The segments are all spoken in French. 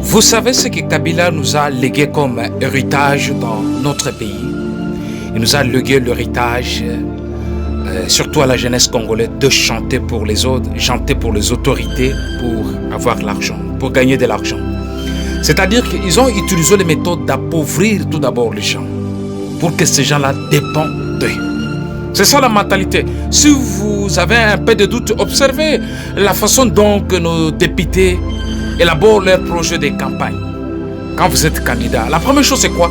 Vous savez ce que Kabila nous a légué comme héritage dans notre pays? Il nous a légué l'héritage, surtout à la jeunesse congolaise, de chanter pour les autres, chanter pour les autorités, pour avoir de l'argent, pour gagner de l'argent. C'est-à-dire qu'ils ont utilisé les méthodes d'appauvrir tout d'abord les gens, pour que ces gens-là dépendent d'eux. C'est ça la mentalité. Si vous avez un peu de doute, observez la façon dont nos députés élaborent leurs projets de campagne. Quand vous êtes candidat, la première chose c'est quoi?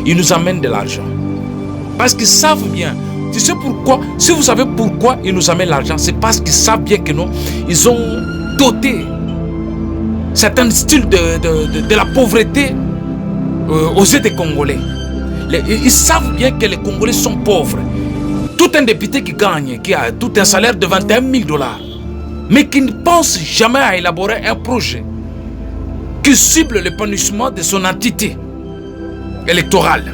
Ils nous amènent de l'argent. Parce qu'ils savent bien. Tu sais pourquoi? Si vous savez pourquoi ils nous amènent l'argent, c'est parce qu'ils savent bien que nous, ils ont doté certains styles de la pauvreté aux yeux des Congolais. Ils savent bien que les Congolais sont pauvres. Tout un député qui gagne, qui a tout un salaire de 21 000 $, mais qui ne pense jamais à élaborer un projet qui cible l'épanouissement de son entité électorale.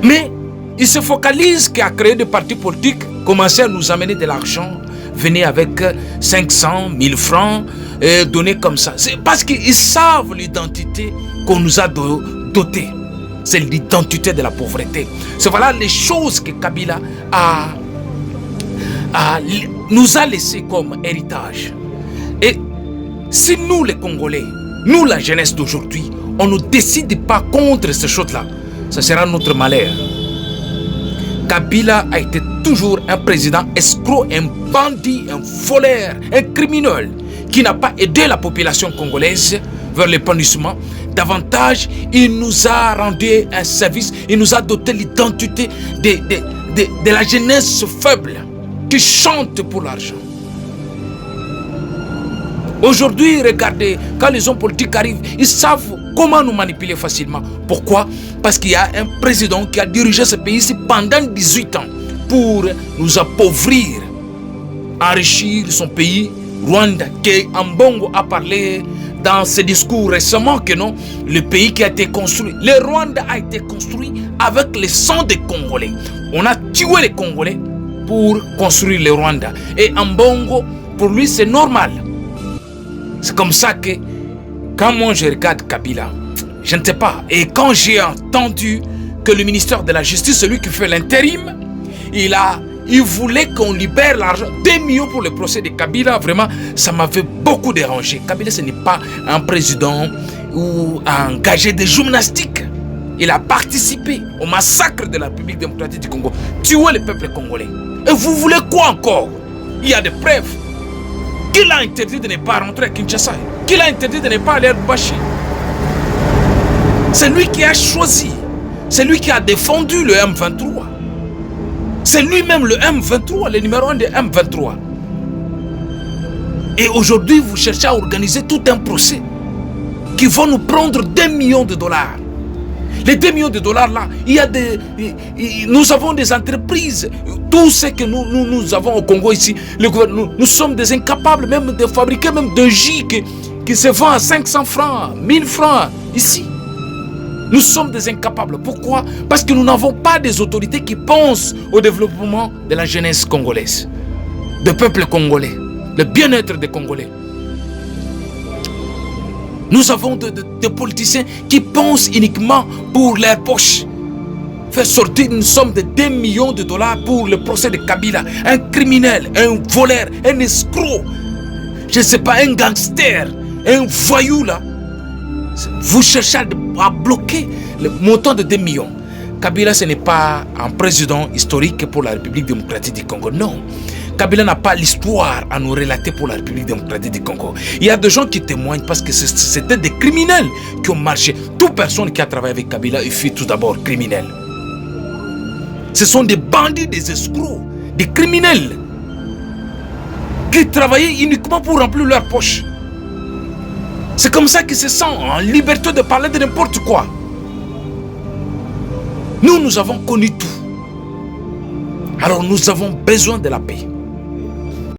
Mais il se focalise qu'à créer des partis politiques, commencer à nous amener de l'argent, venez avec 500, 1000 francs, donnés comme ça. C'est parce qu'ils savent l'identité qu'on nous a dotée. C'est l'identité de la pauvreté. C'est voilà les choses que Kabila nous a laissées comme héritage. Et si nous les Congolais, nous la jeunesse d'aujourd'hui, on ne décide pas contre ces choses-là, ce sera notre malheur. Kabila a été toujours un président escroc, un bandit, un voleur, un criminel qui n'a pas aidé la population congolaise vers l'épanouissement. Davantage, il nous a rendu un service, il nous a doté l'identité de la jeunesse faible qui chante pour l'argent. Aujourd'hui, regardez, quand les hommes politiques arrivent, ils savent comment nous manipuler facilement. Pourquoi? Parce qu'il y a un président qui a dirigé ce pays ici pendant 18 ans pour nous appauvrir, enrichir son pays, Rwanda. Ambongo a parlé dans ses discours récemment que non, le pays qui a été construit, le Rwanda a été construit avec le sang des Congolais. On a tué les Congolais pour construire le Rwanda. Et Ambongo, pour lui, c'est normal. C'est comme ça que, quand moi je regarde Kabila, je ne sais pas. Et quand j'ai entendu que le ministère de la Justice, celui qui fait l'intérim, il voulait qu'on libère l'argent, 2 millions pour le procès de Kabila, vraiment, ça m'avait beaucoup dérangé. Kabila, ce n'est pas un président ou un engagé de gymnastique. Il a participé au massacre de la République démocratique du Congo, tué le peuple congolais. Et vous voulez quoi encore? Il y a des preuves. Qui l'a interdit de ne pas rentrer à Kinshasa? Qui l'a interdit de ne pas aller à Lubumbashi? C'est lui qui a choisi. C'est lui qui a défendu le M23. C'est lui-même le M23, le numéro 1 de M23. Et aujourd'hui, vous cherchez à organiser tout un procès qui va nous prendre 2 millions de $. Les 2 millions de $ là, nous avons des entreprises. Tout ce que nous avons au Congo ici, nous sommes des incapables même de fabriquer même de jus qui se vend à 500 francs, 1000 francs ici. Nous sommes des incapables. Pourquoi? Parce que nous n'avons pas des autorités qui pensent au développement de la jeunesse congolaise, du peuple congolais, le bien-être des Congolais. Nous avons des politiciens qui pensent uniquement pour leur poche. Faire sortir une somme de 2 millions de $, pour le procès de Kabila. Un criminel, un voleur, un escroc, je ne sais pas, un gangster, un voyou là. Vous cherchez à bloquer le montant de 2 millions. Kabila, ce n'est pas un président historique pour la République démocratique du Congo, non. Kabila n'a pas l'histoire à nous relater pour la République démocratique du Congo. Il y a des gens qui témoignent parce que c'était des criminels qui ont marché. Toute personne qui a travaillé avec Kabila, il fut tout d'abord criminel. Ce sont des bandits, des escrocs, des criminels qui travaillaient uniquement pour remplir leur poche. C'est comme ça qu'ils se sentent en liberté de parler de n'importe quoi. Nous avons connu tout. Alors nous avons besoin de la paix.